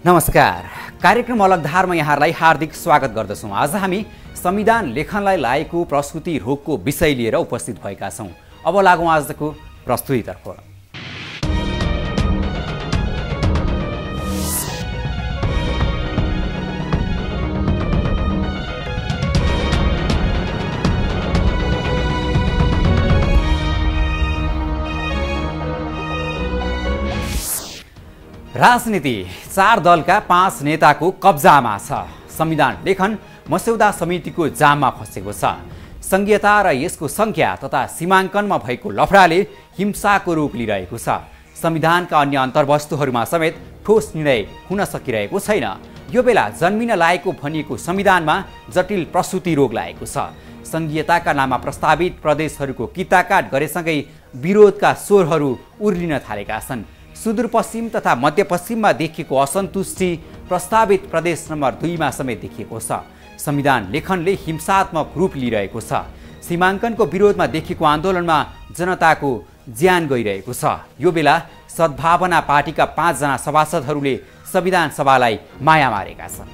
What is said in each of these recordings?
नमस्कार। कार्यक्रम अलगधारमा यहाँलाई हार्दिक स्वागत गर्दछौँ। आज हामी संविधान लेखनलाई लागेको प्रस्तुति रोगको विषय लिएर उपस्थित भएका छौँ। अब लागौँ आजको प्रस्तुतितर्फ। राजनीति 4 दलका 5 नेताको कब्जामा छ। संविधान लेखन मस्यौदा समितिको जाममा फँसेको छ। संघीयता र यसको संख्या तथा सीमाङ्कनमा भएको लफडाले हिंसाको रूप लिइरहेको छ। संविधानका अन्य अन्तर्वस्तुहरूमा समेत ठोस निर्णय हुन सकिरहेको छैन। यो बेला जन्मिन लागेको भनिएको संविधानमा जटिल प्रसूति रोग लागेको छ। संघीयताका नाममा प्रस्तावित प्रदेशहरूको किताकाट गरेसँगै विरोधका स्वरहरू उर्लिन थालेका छन्। सुदूरपश्चिम तथा मध्यपश्चिममा देखिएको असन्तुष्टि प्रस्तावित प्रदेश नम्बर 2 मा समेत देखिएको छ। संविधान लेखनले हिंसात्मक रूप लिइरहेको छ। सीमाङ्कनको विरोधमा देखिएको आन्दोलनमा जनताको ज्यान गइरहेको छ। यो बेला सद्भावना पार्टीका 5 जना सभासदहरूले संविधान सभालाई माया मारेका छन्।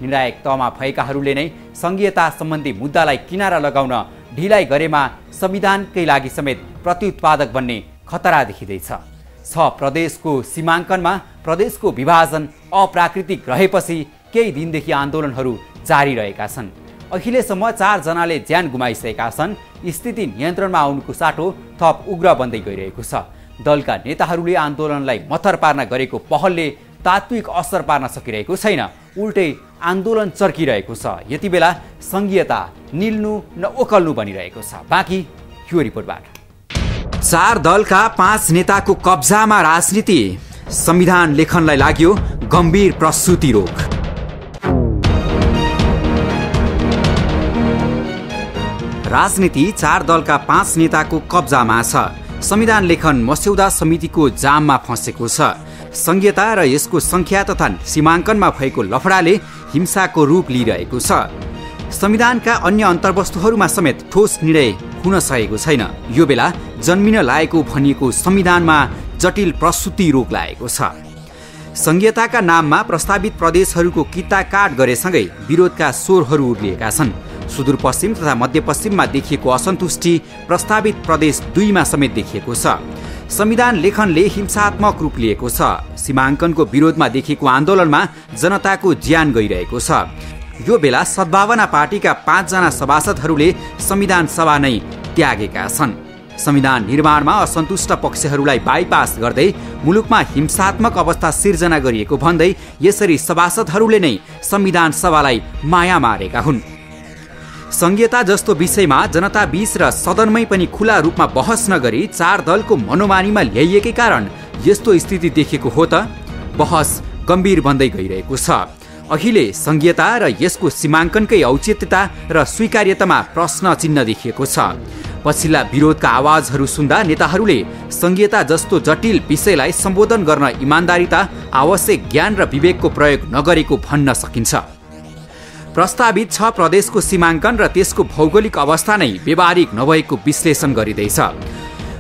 निर्णायक तहमा भएकाहरूले नै संघीयता सम्बन्धी मुद्दालाई किनारा लगाउन ढिलाइ गरेमा संविधानकै लागि समेत प्रत्युत्पादक बन्ने खतरा देखिँदैछ। 6 प्रदेशको सीमाङ्कनमा प्रदेशको विभाजन अप्राकृतिक रहेपछि केही दिनदेखि आन्दोलनहरू जारी रहेका छन्। अहिलेसम्म 4 जनाले ज्यान गुमाइसकेका छन्। स्थिति नियन्त्रणमा आउनुको साटो थप उग्र बन्दै गइरहेको छ। दलका नेताहरूले आन्दोलनलाई मथर पार्न गरेको पहलले तात्विक असर पार्न सकिरहेको छैन। उल्टै आन्दोलन चर्किरहेको छ। यति बेला संघीयता निल्नु न ओकल्नु बनिरहेको छ। बाँकी यो रिपोर्टबाट। 4 दलका 5 नेताको कब्जामा राजनीति, संविधान लेखनलाई लाग्यो गम्भीर प्रसूति रोग। राजनीति 4 दलका 5 नेताको कब्जामा छ। संविधान लेखन मस्यौदा समितिको जाममा फँसेको छ। संघीयता र यसको संख्या तथा सीमाङ्कनमा भएको लफडाले हिंसाको रूप लिइरहेको छ। संविधानका अन्य अन्तर्वस्तुहरूमा समेत ठोस निर्णय हुन सकेको छैन। यो बेला जन्मिन लागेको भनिएको संविधानमा जटिल प्रसूति रोग लागेको छ। संघीयताका नाममा प्रस्तावित प्रदेशहरूको किताकाट गरेसँगै विरोधका स्वरहरू उर्लिएका छन्। सुदूरपश्चिम तथा मध्यपश्चिममा देखिएको असन्तुष्टि प्रस्तावित प्रदेश 2 मा समेत देखिएको छ। संविधान लेखनले हिंसात्मक रूप लिएको छ। सीमाङ्कनको विरोधमा देखिएको आन्दोलनमा जनताको ज्यान गइरहेको छ। यो बेला सद्भावना पार्टीका 5 जना सभासदहरूले संविधान सभा नै त्यागेका छन्। संविधान निर्माणमा असन्तुष्ट पक्षहरूलाई बाइपास गर्दै मुलुकमा हिंसात्मक अवस्था सिर्जना गरिएको भन्दै यसरी सभासदहरूले नै संविधान सभालाई माया मारेका हुन्। संघीयता जस्तो विषयमा जनता बीच र सदनमै पनि खुला रूपमा बहस नगरी 4 दलको मनोमानीमा ल्याइएकै कारण यस्तो स्थिति देखेको हो त बहस गम्भीर बन्दै गइरहेको छ। अहिले संघीयता र यसको सीमाङ्कनकै औचित्यता र स्वीकार्यतामा प्रश्न चिन्ह देखिएको छ। पछिल्ला विरोधका आवाजहरू सुन्दा नेताहरूले संघीयता जस्तो जटिल विषयलाई सम्बोधन गर्न इमान्दारिता, आवश्यक ज्ञान र विवेकको प्रयोग नगरेको भन्न सकिन्छ। प्रस्तावित 6 प्रदेशको सीमाङ्कन र त्यसको भौगोलिक अवस्था नै व्यवहारिक नभएको विश्लेषण गरिँदैछ।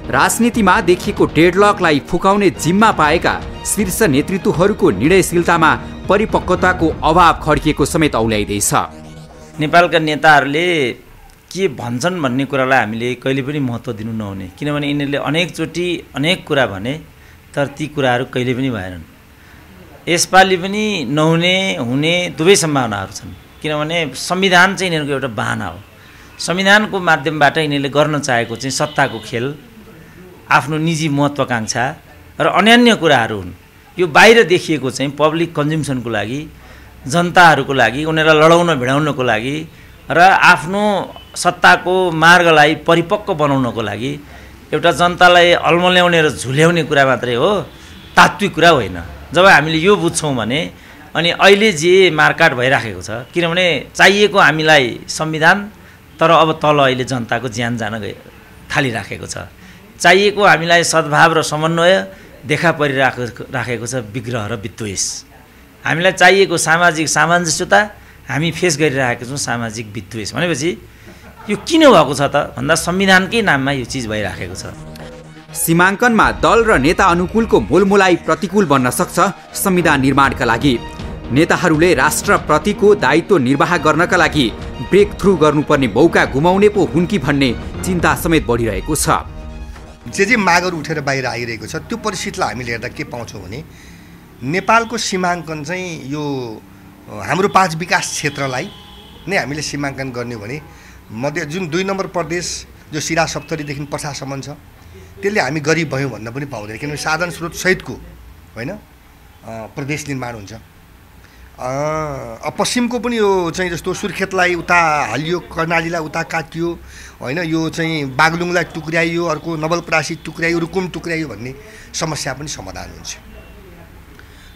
राजनीतिमा देखिएको डेडलकलाई फुकाउने जिम्मा पाएका शीर्ष नेतृत्वहरूको निर्णयशीलतामा परिपक्वताको अभाव खड्किएको समेत औल्याइँदैछ। नेपालका नेताहरूले के भन्छन् भन्ने कुरालाई हामीले कहिले पनि महत्त्व दिनु नहुने, किनभने यिनीहरूले अनेकचोटि अनेक कुरा भने तर ती कुराहरू कहिले पनि भएनन्। यसपालि पनि नहुने हुने दुवै सम्भावनाहरू छन्, किनभने संविधान चाहिँ यिनीहरूको एउटा बहाना हो। संविधानको माध्यमबाट यिनीहरूले गर्न चाहेको चाहिँ सत्ताको खेल, आफ्नो निजी महत्त्वाकांक्षा र अन्यान्य कुराहरू हुन्। यो बाहिर देखिएको चाहिँ पब्लिक कन्ज्युम्सनको लागि, जनताहरूको लागि, उनीहरूलाई लडाउन भिडाउनको लागि र आफ्नो सत्ताको मार्गलाई परिपक्व बनाउनको लागि एउटा जनतालाई अल्मल्याउने र झुल्याउने कुरा मात्रै हो, तात्विक कुरा होइन। जब हामीले यो बुझ्छौँ भने अनि अहिले जे मारकाट भइराखेको छ, किनभने चाहिएको हामीलाई संविधान, तर अब तल अहिले जनताको ज्यान जान थालिराखेको छ। चाहिएको हामीलाई सद्भाव र समन्वय, देखा परिराखेको छ विग्रह र विद्वेष। हामीलाई चाहिएको सामाजिक सामञ्जस्यता, हामी फेस गरिरहेका छौँ सामाजिक विद्वेष। भनेपछि यो किन भएको छ त भन्दा संविधानकै नाममा यो चिज भइराखेको छ। सीमाङ्कनमा दल र नेता अनुकूलको मोलमोलाई प्रतिकूल बन्न सक्छ संविधान निर्माणका लागि। नेताहरूले राष्ट्रप्रतिको दायित्व निर्वाह गर्नका लागि ब्रेक थ्रु गर्नुपर्ने मौका गुमाउने पो हुन् कि भन्ने चिन्ता समेत बढिरहेको छ। जे मागहरू उठेर बाहिर आइरहेको छ त्यो परिस्थितिलाई हामीले हेर्दा के पाउँछौँ भने नेपालको सीमाङ्कन चाहिँ यो हाम्रो 5 विकास क्षेत्रलाई नै हामीले सीमाङ्कन गर्ने भने मध्य जुन 2 नम्बर प्रदेश जो सिरा सप्तरीदेखि पर्सासम्म छ त्यसले हामी गरिब भयौँ भन्न पनि पाउँदैन, किनभने साधन स्रोत सहितको होइन प्रदेश निर्माण हुन्छ। पश्चिमको पनि यो चाहिँ जस्तो सुर्खेतलाई उता हालियो, कर्णालीलाई उता काटियो होइन, यो चाहिँ बागलुङलाई टुक्र्याइयो, अर्को नवलपरासी टुक्र्याइयो, रुकुम टुक्र्याइयो भन्ने समस्या पनि समाधान हुन्छ।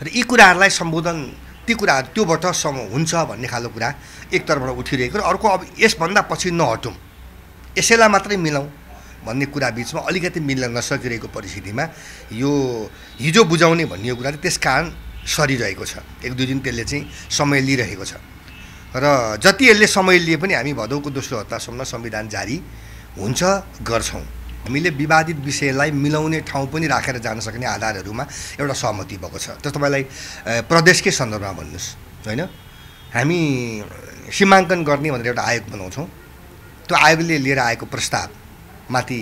र यी कुराहरूलाई सम्बोधन ती कुराहरू त्योबाट हुन्छ भन्ने खालको कुरा एकतर्फबाट उठिरहेको र अर्को अब यसभन्दा पछि नहटौँ, यसैलाई मात्रै मिलाउँ भन्ने कुरा बिचमा अलिकति मिल्न नसकिरहेको परिस्थितिमा यो हिजो बुझाउने भन्ने कुरा चाहिँ त्यसकारण सरिरहेको छ। 1-2 दिन त्यसले चाहिँ समय लिइरहेको छ र जति यसले समय लिए पनि हामी भदौको 2 हप्तासम्म संविधान जारी हुन्छ गर्छौँ। हामीले विवादित विषयलाई मिलाउने ठाउँ पनि राखेर जान सक्ने आधारहरूमा एउटा सहमति भएको छ। त तपाईँलाई प्रदेशकै सन्दर्भमा भन्नुहोस् होइन, हामी सीमाङ्कन गर्ने भनेर एउटा आयोग बनाउँछौँ। त्यो आयोगले लिएर आएको प्रस्तावमाथि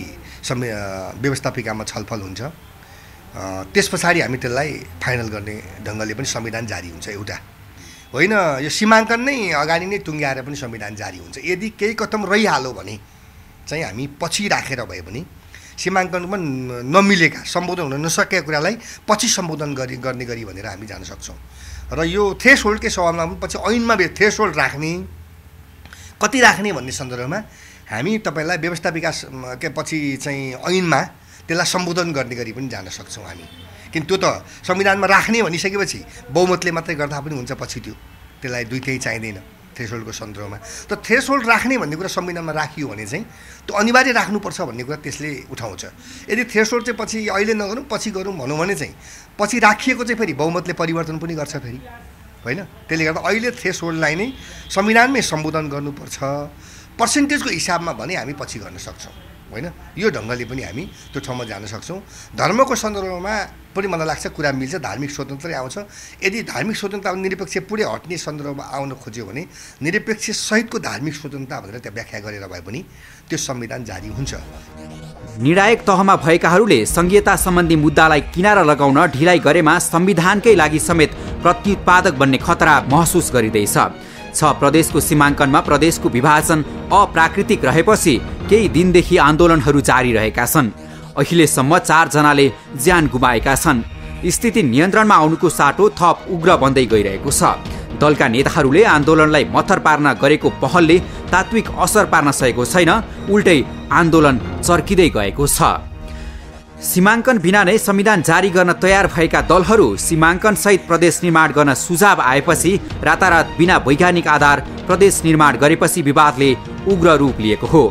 व्यवस्थापिकामा छलफल हुन्छ। त्यस पछाडि हामी त्यसलाई फाइनल गर्ने ढङ्गले पनि संविधान जारी हुन्छ। एउटा होइन यो सीमाङ्कन नै अगाडि नै टुङ्ग्याएर पनि संविधान जारी हुन्छ। यदि केही कदम रहिहाल्यो भने चाहिँ हामी पछि राखेर भए पनि सीमाङ्कनमा नमिलेका सम्बोधन हुन नसकेका कुरालाई पछि सम्बोधन गर्ने गरी भनेर हामी जान सक्छौँ। र यो थ्रेसहोल्डकै सवालमा पनि पछि ऐनमा थ्रेसहोल्ड राख्ने कति राख्ने भन्ने सन्दर्भमा हामी तपाईँलाई व्यवस्था विकास के पछि चाहिँ ऐनमा त्यसलाई सम्बोधन गर्ने गरी पनि जान सक्छौँ हामी। किन त्यो त संविधानमा राख्ने भनिसकेपछि बहुमतले मात्रै गर्दा पनि हुन्छ, पछि त्यसलाई दुईटै चाहिँदैन थ्रेसहोल्डको सन्दर्भमा। त थ्रेसहोल्ड राख्ने भन्ने कुरा संविधानमा राखियो भने चाहिँ त्यो अनिवार्य राख्नुपर्छ भन्ने कुरा त्यसले उठाउँछ। यदि थ्रेसहोल्ड चाहिँ पछि अहिले नगरौँ पछि गरौँ भनौँ भने चाहिँ पछि राखिएको चाहिँ फेरि बहुमतले परिवर्तन पनि गर्छ फेरि होइन। त्यसले गर्दा अहिले थ्रेसहोल्डलाई नै संविधानमै सम्बोधन गर्नुपर्छ पर्सेन्टेजको हिसाबमा भने हामी पछि गर्न सक्छौँ होइन। यो ढङ्गले पनि हामी त्यो ठाउँमा जान सक्छौँ। धर्मको सन्दर्भमा पनि मलाई लाग्छ कुरा मिल्छ, धार्मिक स्वतन्त्रै आउँछ। यदि धार्मिक स्वतन्त्रता निरपेक्ष पुरै हट्ने सन्दर्भमा आउन खोज्यो भने निरपेक्ष सहितको धार्मिक स्वतन्त्रता भनेर त्यहाँ व्याख्या गरेर भए पनि त्यो संविधान जारी हुन्छ। निर्णायक तहमा भएकाहरूले संघीयता सम्बन्धी मुद्दालाई किनारा लगाउन ढिलाइ गरेमा संविधानकै लागि समेत प्रत्युत्पादक बन्ने खतरा महसुस गरिँदैछ। 6 प्रदेशको सीमाङ्कनमा प्रदेशको विभाजन अप्राकृतिक रहेपछि केही दिनदेखि आन्दोलनहरू जारी रहेका छन्। अहिलेसम्म 4 जनाले ज्यान गुमाएका छन्। स्थिति नियन्त्रणमा आउनुको साटो थप उग्र बन्दै गइरहेको छ। दलका नेताहरूले आन्दोलनलाई मत्थर पार्न गरेको पहलले तात्विक असर पार्न सकेको छैन, उल्टै आन्दोलन चर्किँदै गएको छ। सीमाङ्कन बिना नै संविधान जारी गर्न तयार भएका दलहरू सीमाङ्कन सहित प्रदेश निर्माण गर्न सुझाव आएपछि रातारात बिना वैज्ञानिक आधार प्रदेश निर्माण गरेपछि विवादले उग्र रूप लिएको हो।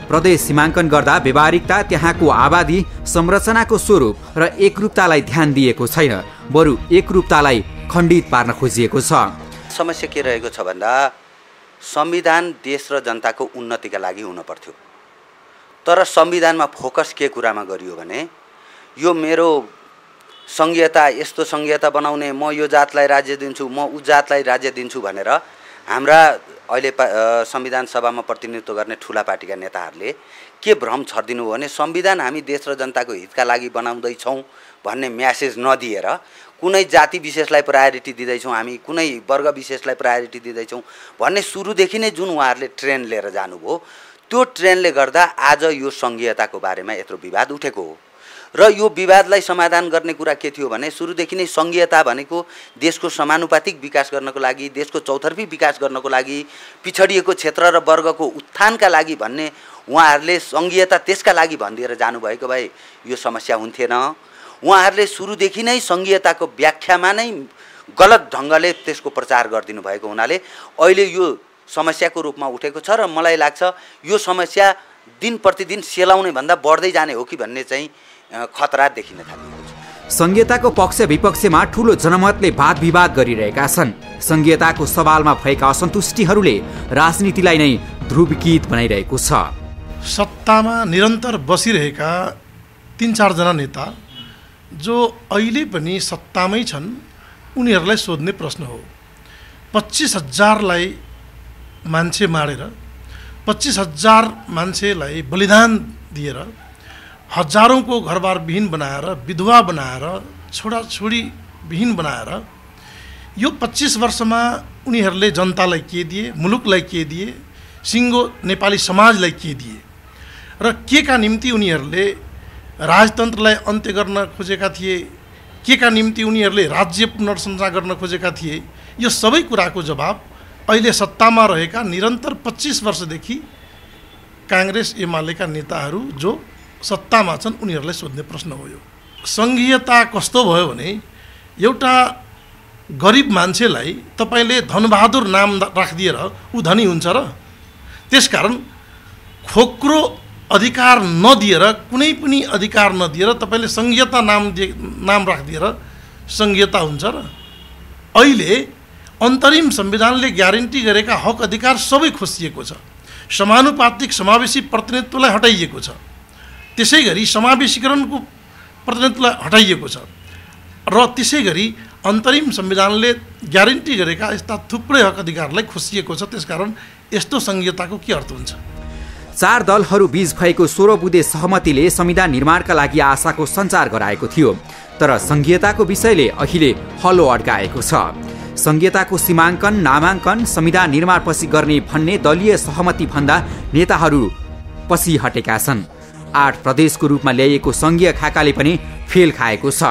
प्रदेश सीमाङ्कन गर्दा व्यवहारिकता, त्यहाँको आबादी, संरचनाको स्वरूप र एकरूपतालाई ध्यान दिएको छैन, बरु एकरूपतालाई खण्डित पार्न खोजिएको छ। समस्या के रहेको छ भन्दा संविधान देश र जनताको उन्नतिका लागि हुन पर्थ्यो, तर संविधानमा फोकस के कुरामा गरियो भने यो मेरो संघीयता, यस्तो संघीयता बनाउने, म यो जातलाई राज्य दिन्छु, म उ जातलाई राज्य दिन्छु भनेर हाम्रा अहिले संविधान सभामा प्रतिनिधित्व गर्ने ठुला पार्टीका नेताहरूले के भ्रम छर्दिनु हो भने संविधान हामी देश र जनताको हितका लागि बनाउँदैछौँ भन्ने म्यासेज नदिएर कुनै जाति विशेषलाई प्रायोरिटी दिँदैछौँ, हामी कुनै वर्ग विशेषलाई प्रायोरिटी दिँदैछौँ भन्ने सुरुदेखि नै जुन उहाँहरूले ट्रेन लिएर जानुभयो, त्यो ट्रेनले गर्दा आज यो संघीयताको बारेमा यत्रो विवाद उठेको हो। र यो विवादलाई समाधान गर्ने कुरा के थियो भने सुरुदेखि नै संघीयता भनेको देशको समानुपातिक विकास गर्नको लागि, देशको चौतर्फी विकास गर्नको लागि, पिछडिएको क्षेत्र र वर्गको उत्थानका लागि भन्ने उहाँहरूले संघीयता त्यसका लागि भनिदिएर जानुभएको भए यो समस्या हुन्थेन। उहाँहरूले सुरुदेखि नै संघीयताको व्याख्यामा नै गलत ढङ्गले त्यसको प्रचार गरिदिनु भएको हुनाले अहिले यो समस्याको रूपमा उठेको छ र मलाई लाग्छ यो समस्या दिन प्रतिदिन सेलाउने भन्दा बढ्दै जाने हो कि भन्ने चाहिँ खतरा देखिन थालेको छ। संघीयताको पक्ष विपक्षमा ठूलो जनमतले वाद विवाद गरिरहेका छन्। संघीयताको सवालमा भएका असन्तुष्टिहरूले राजनीतिलाई नै ध्रुवीकृत बनाइरहेको छ। सत्तामा निरन्तर बसिरहेका 3-4 जना नेता जो अहिले पनि सत्तामै छन् उनीहरूलाई सोध्ने प्रश्न हो, 25,000लाई मान्छे मारेर 25,000 मान्छेलाई बलिदान दिएर हजारौँको घरबार विहीन बनाएर विधवा बनाएर छोराछोरी विहीन बनाएर यो 25 वर्षमा उनीहरूले जनतालाई के दिए, मुलुकलाई के दिए, सिङ्गो नेपाली समाजलाई के दिए र के का निम्ति उनीहरूले राजतन्त्रलाई अन्त्य गर्न खोजेका थिए, के का निम्ति उनीहरूले राज्य पुनर्संरचना गर्न खोजेका थिए, यो सबै कुराको जवाब अहिले सत्तामा रहेका निरन्तर 25 वर्षदेखि काङ्ग्रेस एमालेका नेताहरू जो सत्तामा छन् उनीहरूलाई सोध्ने प्रश्न हो। यो सङ्घीयता कस्तो भयो भने एउटा गरिब मान्छेलाई तपाईँले धनबहादुर नाम राखिदिएर ऊ धनी हुन्छ र? त्यसकारण खोक्रो अधिकार नदिएर, कुनै पनि अधिकार नदिएर तपाईँले सङ्घीयता नाम राखिदिएर सङ्घीयता हुन्छ र? अहिले अन्तरिम संविधानले ग्यारेन्टी गरेका हक अधिकार सबै खोसिएको छ। समानुपातिक समावेशी प्रतिनिधित्वलाई हटाइएको छ। त्यसै गरी समावेशीकरणको प्रतिनिधित्वलाई हटाइएको छ र त्यसै गरी अन्तरिम संविधानले ग्यारेन्टी गरेका यस्ता थुप्रै हक अधिकारलाई खोसिएको छ। त्यसकारण यस्तो सङ्घीयताको के अर्थ हुन्छ? 4 दलहरू बीच भएको 16 बुँदे सहमतिले संविधान निर्माणका लागि आशाको सञ्चार गराएको थियो, तर सङ्घीयताको विषयले अहिले हलो अड्काएको छ। सङ्घीयताको सीमाङ्कन नामाङ्कन संविधान निर्माणपछि गर्ने भन्ने दलीय सहमति भन्दा नेताहरू पछि हटेका छन्। 8 प्रदेशको रूपमा ल्याइएको सङ्घीय खाकाले पनि फेल खाएको छ।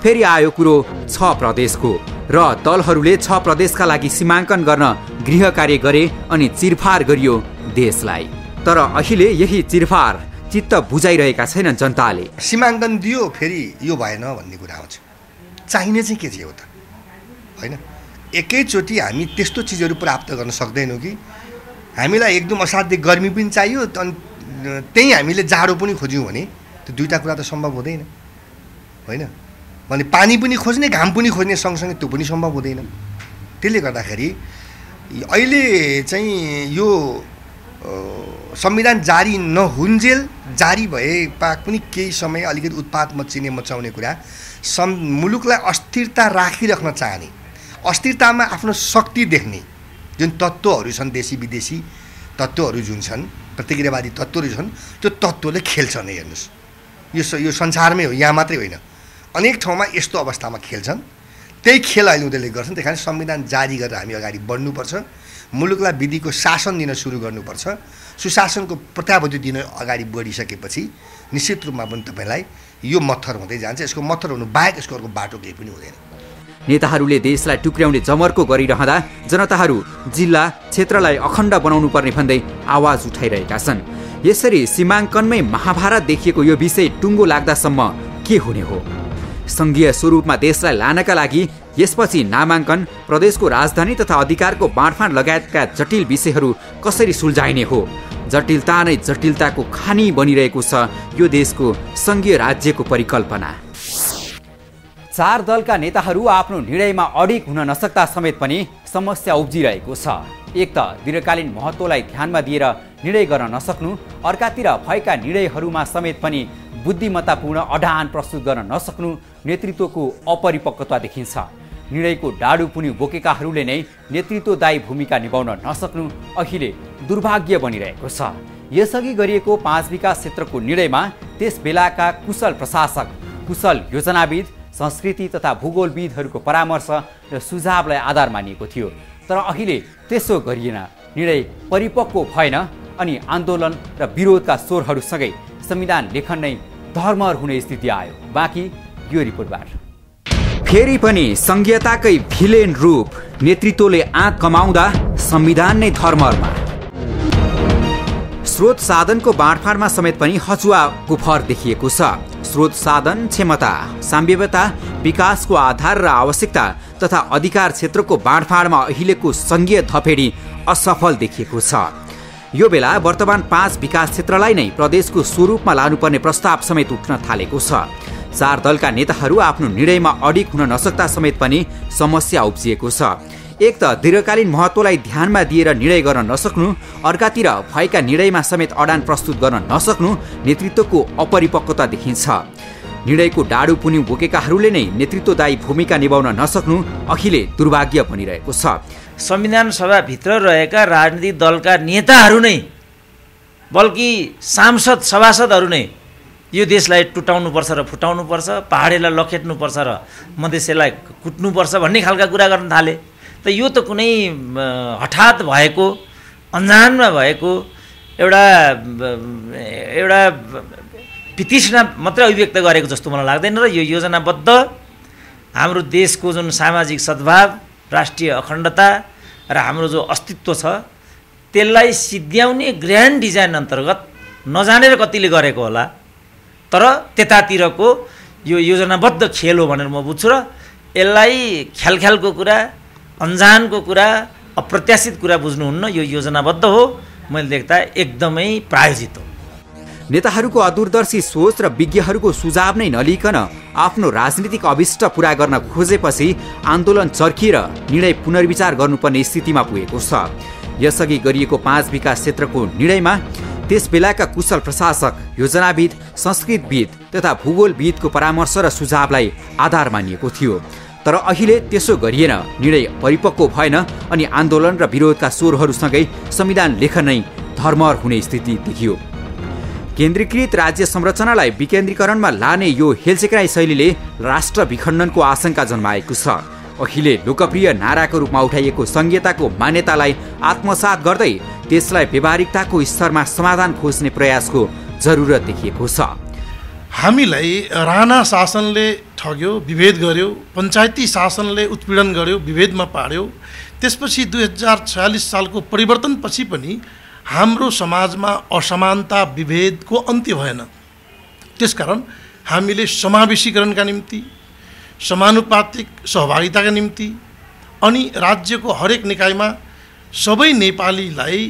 फेरि आयो कुरो 6 प्रदेशको र दलहरूले 6 प्रदेशका लागि सीमाङ्कन गर्न गृह कार्य गरे अनि चिरफार गरियो देशलाई। तर अहिले यही चिरफार चित्त बुझाइरहेका छैनन् जनताले। सीमाङ्कन दियो फेरि यो भएन भन्ने कुरा आउँछ। चाहिने चाहिँ के थियो त? होइन, एकैचोटि हामी त्यस्तो चिजहरू प्राप्त गर्न सक्दैनौँ कि हामीलाई एकदम असाध्य गर्मी पनि चाहियो अनि त्यही हामीले जाडो पनि खोज्यौँ भने त्यो दुईवटा कुरा त सम्भव हुँदैन। होइन भने पानी पनि खोज्ने घाम पनि खोज्ने सँगसँगै त्यो पनि सम्भव हुँदैन। त्यसले गर्दाखेरि अहिले चाहिँ यो संविधान जारी नहुन्जेल जारी भए पनि केही समय अलिकति उत्पात मचाउने कुरा, मुलुकलाई अस्थिरता राखिराख्न चाहने, अस्थिरतामा आफ्नो शक्ति देख्ने जुन तत्त्वहरू छन्, देशी विदेशी तत्त्वहरू जुन छन्, प्रतिक्रियावादी तत्त्वहरू छन्, त्यो तत्त्वले खेल्छन्। हेर्नुहोस्, यो संसारमै हो, यहाँ मात्रै होइन, अनेक ठाउँमा यस्तो अवस्थामा खेल्छन्। त्यही खेल अहिले उनीहरूले गर्छन्। त्यही कारण संविधान जारी गरेर हामी अगाडि बढ्नुपर्छ, मुलुकलाई विधिको शासन दिन सुरु गर्नुपर्छ। सुशासनको प्रत्याभूति दिन अगाडि बढिसकेपछि निश्चित रूपमा पनि तपाईँलाई यो मत्थर हुँदै जान्छ। यसको मत्थर हुनु बाहेक यसको अर्को बाटो केही पनि हुँदैन। नेताहरूले देशलाई टुक्र्याउने जमर्को गरिरहँदा जनताहरू जिल्ला क्षेत्रलाई अखण्ड बनाउनु पर्ने भन्दै आवाज उठाइरहेका छन्। यसरी सीमाङ्कनमै महाभारत देखिएको यो विषय टुङ्गो लाग्दासम्म के हुने हो? सङ्घीय स्वरूपमा देशलाई लानका लागि यसपछि नामाङ्कन, प्रदेशको राजधानी तथा अधिकारको बाँडफाँड लगायतका जटिल विषयहरू कसरी सुल्झाइने हो? जटिलता नै जटिलताको खानी बनिरहेको छ यो देशको सङ्घीय राज्यको परिकल्पना। 4 दलका नेताहरू आफ्नो निर्णयमा अडिग हुन नसक्दा समेत पनि समस्या उब्जिरहेको छ। एक त दीर्घकालीन महत्त्वलाई ध्यानमा दिएर निर्णय गर्न नसक्नु, अर्कातिर भएका निर्णयहरूमा समेत पनि बुद्धिमत्तापूर्ण अडान प्रस्तुत गर्न नसक्नु नेतृत्वको अपरिपक्वता देखिन्छ। निर्णयको डाडु पुनि बोकेकाहरूले नै नेतृत्वदायी भूमिका निभाउन नसक्नु अहिले दुर्भाग्य बनिरहेको छ। यसअघि गरिएको 5 विकास क्षेत्रको निर्णयमा त्यस बेलाका कुशल प्रशासक, कुशल योजनाविद, संस्कृति तथा भूगोलविदहरूको परामर्श र सुझावलाई आधार मानिएको थियो। तर अहिले त्यसो गरिएन, निर्णय परिपक्व भएन अनि आन्दोलन र विरोधका स्वरहरूसँगै संविधान लेखन नै धर्मर हुने स्थिति आयो। बाँकी यो रिपोर्टबाट। फेरि पनि सङ्घीयताकै भिलेन रूप नेतृत्वले आँट कमाउँदा संविधान नै धर्मरमा। स्रोत साधनको बाँडफाँडमा समेत पनि हचुवाको फर देखिएको छ। स्रोत साधन, क्षमता, साम्यवता, विकासको आधार र आवश्यकता तथा अधिकार क्षेत्रको बाँडफाँडमा अहिलेको सङ्घीय थपेडी असफल देखिएको छ। यो बेला वर्तमान 5 विकास क्षेत्रलाई नै प्रदेशको स्वरूपमा लानुपर्ने प्रस्ताव समेत उठ्न थालेको छ। 4 दलका नेताहरू आफ्नो निर्णयमा अडिग हुन नसक्दा समेत पनि समस्या उब्जिएको छ। एक त दीर्घकालीन महत्त्वलाई ध्यानमा दिएर निर्णय गर्न नसक्नु, अर्कातिर भएका निर्णयमा समेत अडान प्रस्तुत गर्न नसक्नु नेतृत्वको अपरिपक्वता देखिन्छ। निर्णयको डाडु पुनि बोकेकाहरूले नै नेतृत्वदायी भूमिका निभाउन नसक्नु अहिले दुर्भाग्य बनिरहेको छ। संविधान सभाभित्र रहेका राजनीतिक दलका नेताहरू नै बल्कि सांसद सभासदहरू नै यो देशलाई टुटाउनुपर्छ र फुटाउनुपर्छ, पहाडेलाई लखेट्नुपर्छ र मधेसीलाई कुट्नुपर्छ भन्ने खालका कुरा गर्न थाले। त यो त कुनै हठात भएको, अन्जानमा भएको एउटा वितृष्णा मात्रै अभिव्यक्त गरेको जस्तो मलाई लाग्दैन र यो योजनाबद्ध हाम्रो देशको जुन सामाजिक सद्भाव, राष्ट्रिय अखण्डता र हाम्रो जो अस्तित्व छ त्यसलाई सिद्ध्याउने ग्रान्ड डिजाइन अन्तर्गत नजानेर कतिले गरेको होला, तर त्यतातिरको यो योजनाबद्ध खेल हो भनेर म बुझ्छु र यसलाई ख्यालको कुरा, अन्जानको कुरा, अप्रत्याशित कुरा बुझ्नुहुन्न। यो योजनाबद्ध हो, मैले देख्दा एकदमै प्रायोजित हो। नेताहरूको अदूरदर्शी सोच र विज्ञहरूको सुझाव नै नलिकन आफ्नो राजनीतिक अभिष्ट पूरा गर्न खोजेपछि आन्दोलन चर्किएर निर्णय पुनर्विचार गर्नुपर्ने स्थितिमा पुगेको छ। यसअघि गरिएको 5 विकास क्षेत्रको निर्णयमा त्यस बेलाका कुशल प्रशासक, योजनाविद, संस्कृतविद तथा भूगोलविदको परामर्श र सुझावलाई आधार मानिएको थियो। तर अहिले त्यसो गरिएन, निर्णय परिपक्व भएन अनि आन्दोलन र विरोधका स्वरहरूसँगै संविधान लेखन नै धर्मर हुने स्थिति देखियो। केन्द्रीकृत राज्य संरचनालाई विकेन्द्रीकरणमा लाने यो हेलचेक्राइ शैलीले राष्ट्र विखण्डनको आशंका जन्माएको छ। अहिले लोकप्रिय नाराको रूपमा उठाइएको संघीयताको मान्यतालाई आत्मसात गर्दै त्यसलाई व्यावहारिकताको स्तरमा समाधान खोज्ने प्रयासको जरुरत देखिएको छ। हामीलाई राणा शासनले ठग्यो, विभेद गर्यो, पञ्चायती शासनले उत्पीडन गर्यो, विभेदमा पार्यो। त्यसपछि 2046 सालको परिवर्तनपछि पनि हाम्रो समाजमा असमानता, विभेदको अन्त्य भएन। त्यसकारण हामीले समावेशीकरणका निम्ति, समानुपातिक सहभागिताका निम्ति अनि राज्यको हरेक निकायमा सबै नेपालीलाई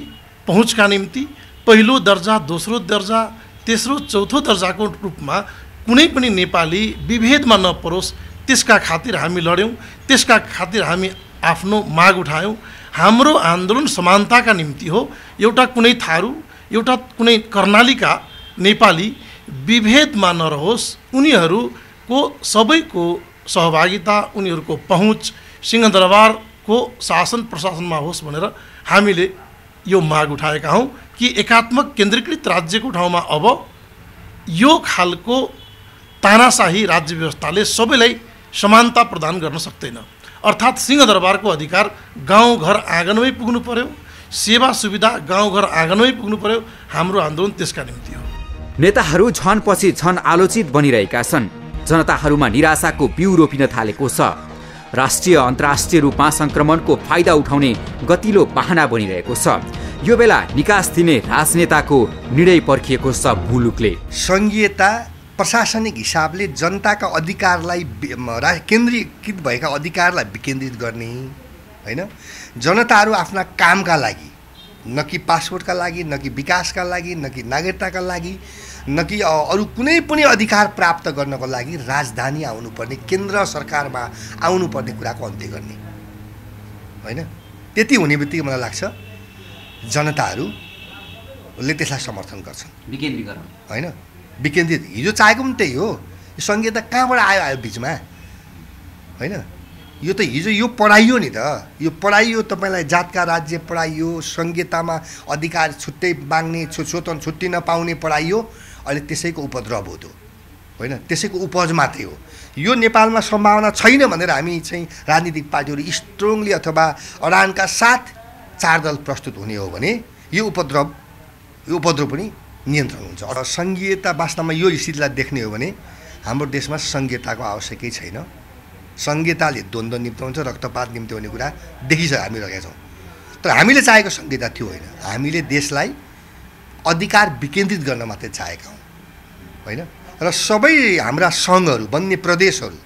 पहुँचका निम्ति पहिलो दर्जा, दोस्रो दर्जा, तेस्रो, चौथो दर्जाको रूपमा कुनै पनि नेपाली विभेदमा नपरोस् त्यसका खातिर हामी लड्यौँ। त्यसका खातिर हामी आफ्नो माग उठायौँ। हाम्रो आन्दोलन समानताका निम्ति हो। एउटा कुनै थारू, एउटा कुनै कर्णालीका नेपाली विभेदमा नरहोस्, उनीहरूको सबैको सहभागिता, उनीहरूको पहुँच सिंहदरबारको शासन प्रशासनमा होस् भनेर हामीले यो माग उठाएका हौँ कि एकात्मक केन्द्रीकृत राज्यको ठाउँमा अब यो खालको तानाशाही राज्य व्यवस्थाले सबैलाई समानता प्रदान गर्न सक्दैन। अर्थात् सिंहदरबारको अधिकार गाउँघर आँगनमै पुग्नु पर्यो, सेवा सुविधा गाउँघर आँगनमै पुग्नु पर्यो। हाम्रो आन्दोलन त्यसका निम्ति हो। नेताहरू झन पछि झन आलोचित बनिरहेका छन्। जनताहरूमा निराशाको बिउ रोपिन थालेको छ। राष्ट्रिय अन्तर्राष्ट्रिय रूपमा संक्रमणको फाइदा उठाउने गतिलो बहाना बनिरहेको छ। यो बेला निकास दिने राजनेताको निर्णय पर्खिएको छ मुलुकले। संघीयता प्रशासनिक हिसाबले जनताका अधिकारलाई, केन्द्रीकृत भएका अधिकारलाई विकेन्द्रित गर्ने होइन। जनताहरू आफ्ना कामका लागि, न कि पासपोर्टका लागि, न कि विकासका लागि, न कि नागरिकताका लागि, न कि अरू कुनै पनि अधिकार प्राप्त गर्नको लागि राजधानी आउनुपर्ने, केन्द्र सरकारमा आउनुपर्ने कुराको अन्त्य गर्ने होइन। त्यति हुने बित्तिकै मलाई लाग्छ जनताहरूले त्यसलाई समर्थन गर्छन्। विकेन्द्रीकरण होइन, विकेन्द्रित हिजो चाहेको पनि त्यही हो। यो संघीयता कहाँबाट आयो बिचमा होइन। यो त हिजो यो पढाइयो नि त, यो पढाइयो, तपाईँलाई जातका राज्य पढाइयो, संघीयतामा अधिकार छुट्टै माग्ने, छुट्टी नपाउने पढाइयो। अहिले त्यसैको उपद्रव हो त्यो होइन, त्यसैको उपज मात्रै हो। यो नेपालमा सम्भावना छैन भनेर हामी चाहिँ राजनीतिक पार्टीहरू स्ट्रङली अथवा अडानका साथ 4 दल प्रस्तुत हुने हो भने यो उपद्रव पनि नियन्त्रण हुन्छ। संघीयता वास्तवमा यो स्थितिलाई देख्ने हो भने हाम्रो देशमा संघीयताको आवश्यकै छैन। संघीयताले द्वन्द्व निम्त्याउँछ, रक्तपात निम्त्याउने कुरा देखिसक्यो, हामी रहेका छौँ। तर हामीले चाहेको संघीयता त्यो होइन। हामीले देशलाई अधिकार विकेन्द्रित गर्न मात्रै चाहेका हौँ होइन। र सबै हाम्रा सङ्घहरू बन्ने प्रदेशहरू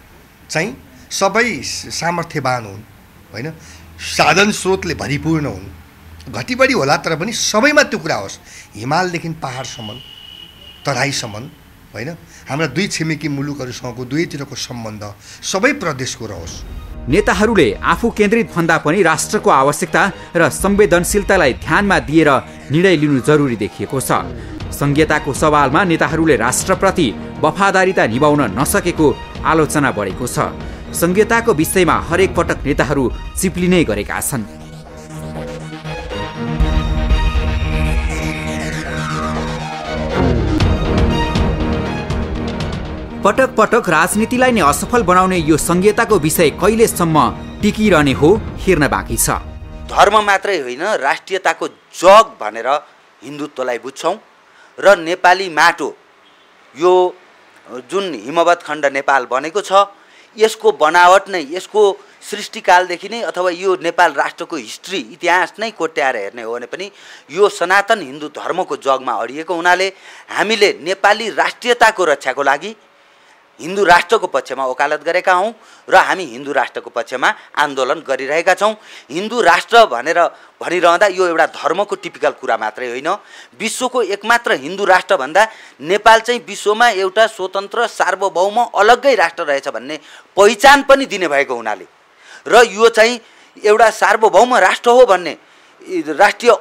चाहिँ सबै सामर्थ्यवान हुन् होइन, साधन स्रोतले भरिपूर्ण हुन्। घटिबढी होला तर पनि सबैमा त्यो कुरा होस्। हिमालदेखि पहाडसम्म, तराईसम्म होइन, हाम्रा 2 छिमेकी मुलुकहरूसँगको दुवैतिरको सम्बन्ध सबै प्रदेशको रहोस्। नेताहरूले आफू केन्द्रित भन्दा पनि राष्ट्रको आवश्यकता र संवेदनशीलतालाई ध्यानमा दिएर निर्णय लिनु जरुरी देखिएको छ। संघीयताको सवालमा नेताहरूले राष्ट्रप्रति वफादारीता निभाउन नसकेको आलोचना बढेको छ। संघीयताको विषयमा हरेक पटक नेताहरू चिप्लिने गरेका छन्। पटक पटक राजनीतिलाई नै असफल बनाउने यो संघीयताको विषय कहिलेसम्म टिकिरहने हो हेर्न बाँकी छ। धर्म मात्रै होइन, राष्ट्रियताको जग भनेर हिन्दुत्वलाई बुझ्छौँ र नेपाली माटो, यो जुन हिमवत खण्ड नेपाल बनेको छ, यसको बनावट नै, यसको सृष्टिकालदेखि नै अथवा यो नेपाल राष्ट्रको हिस्ट्री, इतिहास नै कोट्याएर हेर्ने हो भने पनि यो सनातन हिन्दू धर्मको जगमा अडिएको हुनाले हामीले नेपाली राष्ट्रियताको रक्षाको लागि हिन्दू राष्ट्रको पक्षमा वकालत गरेका हौँ र हामी हिन्दू राष्ट्रको पक्षमा आन्दोलन गरिरहेका छौँ। हिन्दू राष्ट्र भनेर भनिरहँदा यो एउटा धर्मको टिपिकल कुरा मात्रै होइन, विश्वको एकमात्र हिन्दू राष्ट्र भन्दा नेपाल चाहिँ विश्वमा एउटा स्वतन्त्र सार्वभौम अलग्गै राष्ट्र रहेछ भन्ने पहिचान पनि दिने भएको हुनाले र यो चाहिँ एउटा सार्वभौम राष्ट्र हो भन्ने राष्ट्रिय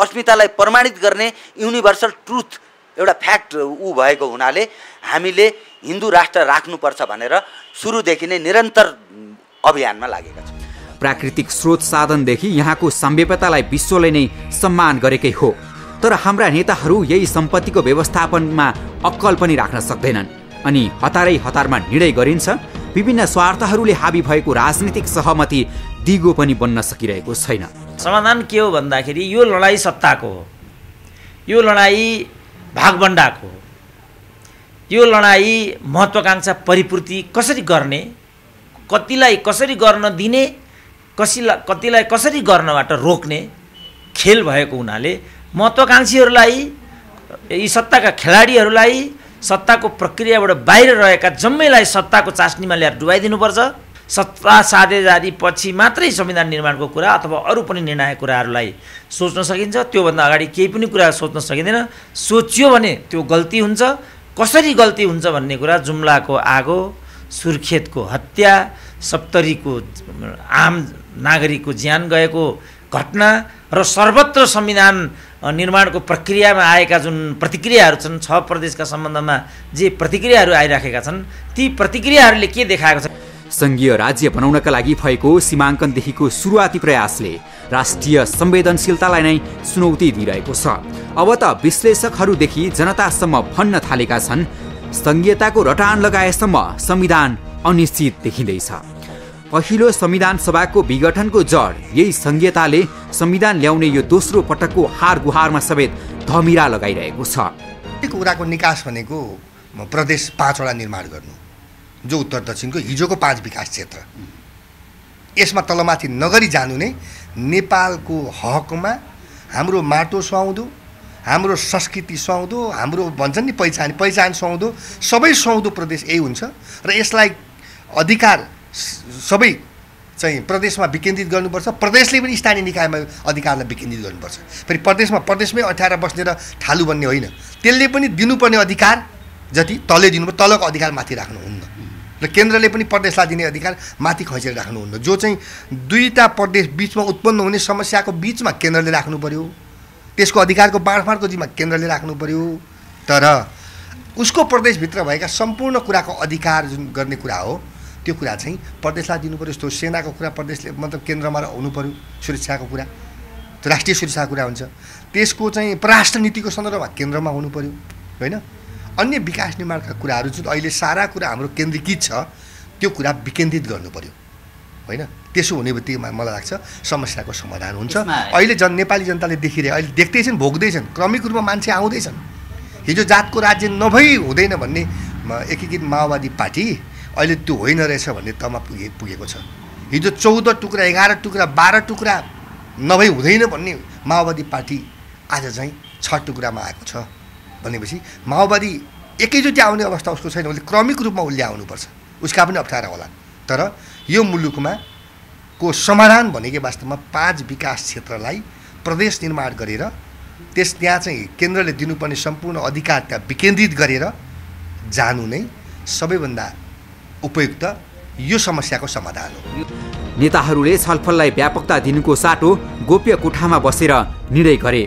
अस्मितालाई प्रमाणित गर्ने युनिभर्सल ट्रुथ एउटा फ्याक्ट भएको हुनाले हामीले हिन्दू राष्ट्र राख्नुपर्छ भनेर सुरुदेखि नै निरन्तर अभियानमा लागेका छौँ। प्राकृतिक स्रोत साधनदेखि यहाँको साम्यतालाई विश्वले नै सम्मान गरेकै हो, तर हाम्रा नेताहरू यही सम्पत्तिको व्यवस्थापनमा अक्कल पनि राख्न सक्दैनन् अनि हतारै हतारमा निर्णय गरिन्छ। विभिन्न स्वार्थहरूले हाबी भएको राजनीतिक सहमति दिगो पनि बन्न सकिरहेको छैन। समाधान के हो भन्दाखेरि यो लडाईँ सत्ताको हो, यो लडाईँ भागबण्डाको, यो लडाईँ महत्त्वाकांक्षा परिपूर्ति कसरी गर्ने, कतिलाई कसरी गर्न दिने, कतिलाई कसरी गर्नबाट रोक्ने खेल भएको हुनाले महत्त्वाकांक्षीहरूलाई, यी सत्ताका खेलाडीहरूलाई सत्ताको प्रक्रियाबाट बाहिर रहेका जम्मैलाई सत्ताको चास्नीमा ल्याएर डुबाइदिनुपर्छ। सत्ता साझेदारी पछि मात्रै संविधान निर्माणको कुरा अथवा अरू पनि निर्णायक कुराहरूलाई सोच्न सकिन्छ। त्योभन्दा अगाडि केही पनि कुरा सोच्न सकिँदैन। सोचियो भने त्यो गल्ती हुन्छ। कसरी गल्ती हुन्छ भन्ने कुरा जुम्लाको आगो, सुर्खेतको हत्या, सप्तरीको आम नागरिकको ज्यान गएको घटना र सर्वत्र संविधान निर्माणको प्रक्रियामा आएका जुन प्रतिक्रियाहरू छन्, 6 प्रदेशका सम्बन्धमा जे प्रतिक्रियाहरू आइराखेका छन्, ती प्रतिक्रियाहरूले के देखाएको छ? संघीय राज्य बनाउनका लागि भएको सीमाङ्कनदेखिको सुरुवाती प्रयासले राष्ट्रिय संवेदनशीलतालाई नै चुनौती दिइरहेको छ। अब त विश्लेषकहरूदेखि जनतासम्म भन्न थालेका छन्, संघीयताको रटान लगाएसम्म संविधान अनिश्चित देखिँदैछ। पहिलो संविधान सभाको विघटनको जड यही संघीयताले संविधान ल्याउने यो दोस्रो पटकको हार गुहारमा समेत धमिरा लगाइरहेको छ। कुराको निकास भनेको प्रदेश 5 वटा निर्माण गर्नु, जो उत्तर दक्षिणको हिजोको 5 विकास क्षेत्र, यसमा तलमाथि नगरी जानु नै नेपालको हकमा हाम्रो माटो सुहाउँदो, हाम्रो संस्कृति सुहाउँदो, हाम्रो भन्छन् नि पहिचान सुहाउँदो, सबै सुहाउँदो प्रदेश यही हुन्छ र यसलाई अधिकार सबै चाहिँ प्रदेशमा विकेन्द्रित गर्नुपर्छ। प्रदेशले पनि स्थानीय निकायमा अधिकारलाई विकेन्द्रित गर्नुपर्छ। फेरि प्रदेशमै अँठ्याएर बस्ने र ठालु बन्ने होइन, त्यसले पनि दिनुपर्ने अधिकार जति तलै दिनुपर्छ, तलको अधिकार माथि राख्नुहुन्न र केन्द्रले पनि प्रदेशलाई दिने अधिकार माथि खसेर राख्नुहुन्न। जो चाहिँ दुईटा प्रदेश बिचमा उत्पन्न हुने समस्याको बिचमा केन्द्रले राख्नु पर्यो, त्यसको अधिकारको बाँडफाँडको जिम्मा केन्द्रले राख्नु पर्यो। तर उसको प्रदेशभित्र भएका सम्पूर्ण कुराको अधिकार जुन गर्ने कुरा हो त्यो कुरा चाहिँ प्रदेशलाई दिनु पर्यो। जस्तो सेनाको कुरा प्रदेशले मतलब केन्द्रमा हुनु पर्यो, सुरक्षाको कुरा त्यो राष्ट्रिय सुरक्षाको कुरा हुन्छ। त्यसको चाहिँ परराष्ट्र नीतिको सन्दर्भमा केन्द्रमा हुनु पर्यो होइन। अन्य विकास निर्माणका कुराहरू जुन अहिले सारा कुरा हाम्रो केन्द्रीकृत छ त्यो कुरा विकेन्द्रित गर्नु पर्यो होइन। त्यसो हुने बित्तिकै मलाई लाग्छ समस्याको समाधान हुन्छ। अहिले नेपाली जनताले देखिरहे, अहिले देख्दैछन्, भोग्दैछन्, क्रमिक रूपमा मान्छे आउँदैछन्। हिजो जातको राज्य नभई हुँदैन भन्ने एकीकृत माओवादी पार्टी अहिले त्यो होइन रहेछ भन्ने तहमा पुगेको छ। हिजो 14 टुक्रा, 11 टुक्रा, 12 टुक्रा नभई हुँदैन भन्ने माओवादी पार्टी आज चाहिँ 6 टुक्रामा आएको छ भनेपछि माओवादी एकैचोटि आउने अवस्था उसको छैन। उसले क्रमिक रूपमा उसले आउनुपर्छ, उसका पनि अप्ठ्यारा होला। तर यो मुलुकमा को समाधान भनेकै वास्तवमा 5 विकास क्षेत्रलाई प्रदेश निर्माण गरेर त्यहाँ चाहिँ केन्द्रले दिनुपर्ने सम्पूर्ण अधिकार त्यहाँ विकेन्द्रित गरेर जानु नै सबैभन्दा उपयुक्त यो समस्याको समाधान हो। नेताहरूले छलफललाई व्यापकता दिनुको साटो गोप्य कोठामा बसेर निर्णय गरे।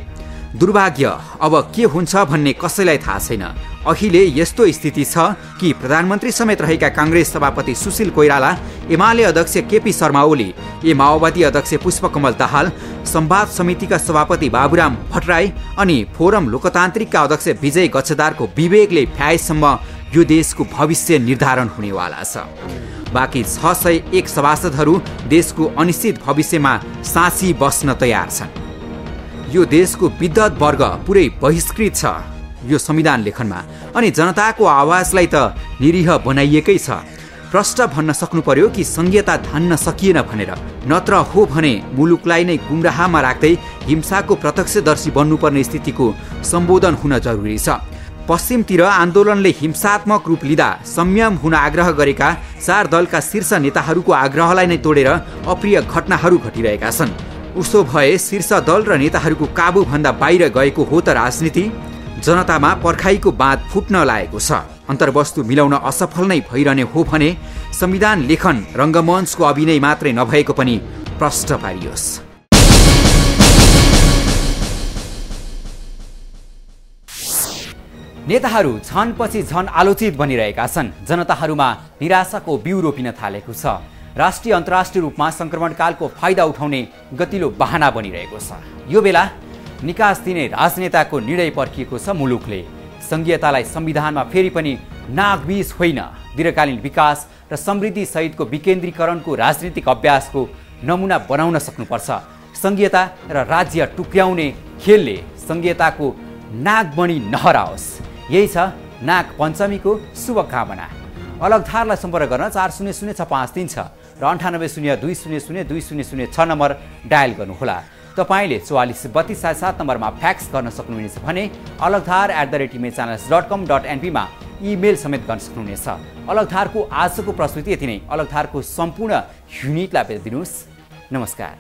दुर्भाग्य अब के हुन्छ भन्ने कसैलाई थाहा छैन। अहिले यस्तो स्थिति छ कि प्रधानमन्त्री समेत रहेका काङ्ग्रेस सभापति सुशील कोइराला, एमाले अध्यक्ष केपी शर्मा ओली, माओवादी अध्यक्ष पुष्पकमल दाहाल, संवाद समितिका सभापति बाबुराम भट्टराई अनि फोरम लोकतान्त्रिकका अध्यक्ष विजय गच्छदारको विवेकले भ्याएसम्म यो देशको भविष्य निर्धारण हुनेवाला छ। बाँकी 601 सभासदहरू देशको अनिश्चित भविष्यमा साँची बस्न तयार छन्। यो देशको विद्वत वर्ग पुरै बहिष्कृत छ यो संविधान लेखनमा, अनि जनताको आवाजलाई त निरीह बनाइएकै छ। प्रष्ट भन्न सक्नु पर्यो कि संघीयता धान्न सकिएन भनेर, नत्र हो भने मुलुकलाई नै गुमराहमा राख्दै हिंसाको प्रत्यक्षदर्शी बन्नुपर्ने स्थितिको सम्बोधन हुन जरुरी छ। पश्चिमतिर आन्दोलनले हिंसात्मक रूप लिँदा संयम हुन आग्रह गरेका 4 दलका शीर्ष नेताहरूको आग्रहलाई नै तोडेर अप्रिय घटनाहरू घटिरहेका छन्। उसो भए शीर्ष दल र नेताहरूको काबुभन्दा बाहिर गएको हो त राजनीति? जनतामा पर्खाइको बाँध फुट्न लागेको छ। अन्तर्वस्तु मिलाउन असफल नै भइरहने हो भने संविधान लेखन रङ्गमञ्चको अभिनय मात्रै नभएको पनि प्रष्ट पारियोस्। नेताहरू झनपछि झन आलोचित बनिरहेका छन्। जनताहरूमा निराशाको बिउ रोपिन थालेको छ। राष्ट्रिय अन्तर्राष्ट्रिय रूपमा संक्रमणकालको फाइदा उठाउने गतिलो बहाना बनिरहेको छ। यो बेला निकास दिने राजनेताको निर्णय पर्खिएको छ। मुलुकले संघीयतालाई संविधानमा फेरि पनि नागविष होइन, दीर्घकालीन विकास र समृद्धि सहितको विकेन्द्रीकरणको राजनीतिक अभ्यासको नमुना बनाउन सक्नुपर्छ। संघीयता र राज्य टुक्र्याउने खेलले संघीयताको नागमणि नहराओस्, यही छ नाग पञ्चमीको शुभकामना। अलगधारलाई सम्पर्क गर्न 400653 छ र 9802002006 नम्बर डायल गर्नुहोला। तपाईले 443277 नम्बरमा फ्याक्स गर्न सक्नुहुनेछ भने alagdhar@imagechannels.com.np मा इमेल समेत गर्न सक्नुहुनेछ। अलगधारको आजको प्रस्तुति यति नै। अलगधारको सम्पूर्ण युनिटलाई भेट दिनुहोस्। नमस्कार।